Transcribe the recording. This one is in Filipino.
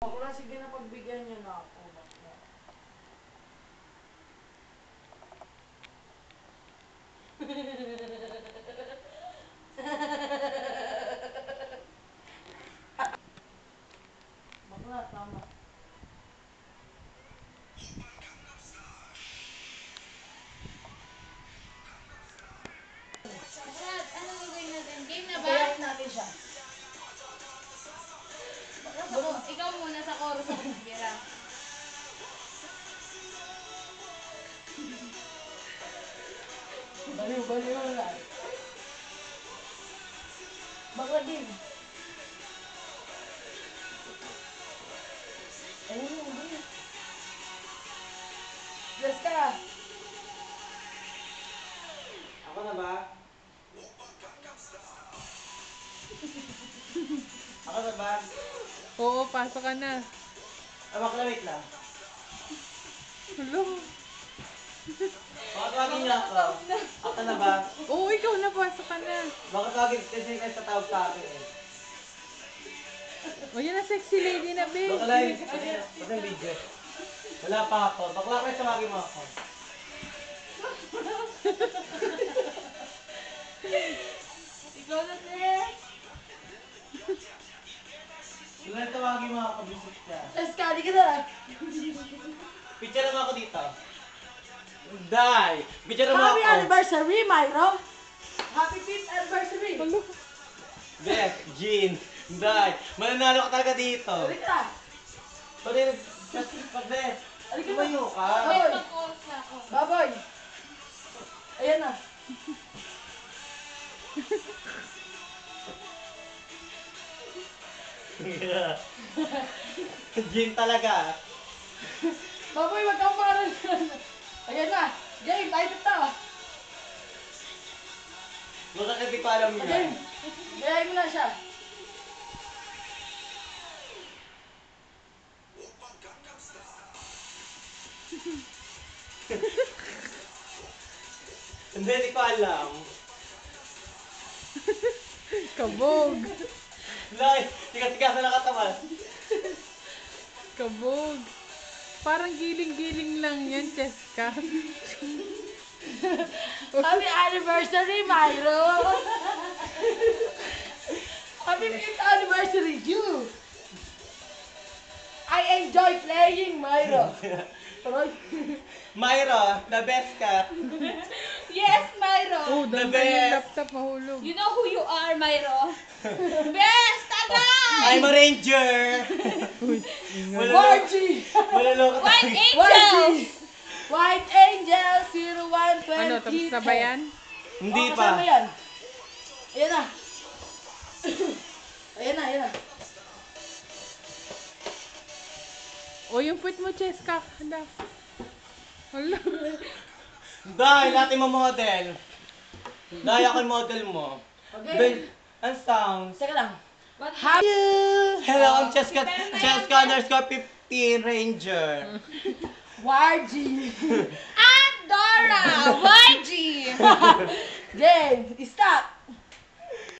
Bakla, sige na pagbigyan niyo na ako. Bakla. Bakla, tama. Brad, ano gagawin natin? Game na ba? Kayain natin siya. Ikaw muna sa chorus ako titira. Baliw na. Bakla din. Ayun yung din. Yes ka. Ako na ba? Ako na ba? Oo, pasok ka na. Bakla, wait lang. Hello. Bakit tawagin niya ako? Ako na ba? Oo, ikaw na, pasok ka na. Bakit tawagin kasi kayo sa tawag sa akin eh? O, yan na sexy lady na, babe. Bakla, what's yung video? Wala pa ako. Bakla, kayo tawagin mo ako. Ikaw na, Tek. Wala tawagin mo ako, bisit ka. Yes ka, di ka na. Picture naman ako dito. Die! Picture mo Happy ako. anniversary, Myro. Happy 5th anniversary. Hello. Beth, Jean, die! Mananalo ka talaga dito. Balik ka. Pwede, Beth, tumayo ka. Hoy. Mag-chorus na ako. Baboy. Ayan na. Jean talaga. Baboy, wag kang parang. Ayan na. Game, tayo na. Baka kasi ko alam Game. niya. Gayahin mo na siya. Hindi, hindi ko alam. Kabog. Lai, tigas-tigasan ang katawan. Kabog. Parang giling-giling lang yan, Cheska. Happy anniversary, Myro. Happy 5th anniversary, you. I enjoy playing, Myro. Aray. Myra, the best ka. Yes, Myro! Oh, The dandan yung best. laptop mahulog. You know who you are, Myro? Best! Tagay! I'm a ranger. Uy, ingat. Wargy. Maluloko White tayo. Angel! White Angel 0120. Ano, tapos na ba yan? Hindi Oh, pa. kasama yan. Ayan na. Ayan na, ayan na. O, yung puwit mo, Cheska. Hala. Hala. Dahil natin mo model. Dahil ako yung model mo. Okay. Ben, ang sounds. Teka lang. What? How you? Hello, I'm Cheska underscore 15 Ranger. Wargy. I'm Dora! YG! Game. Stop.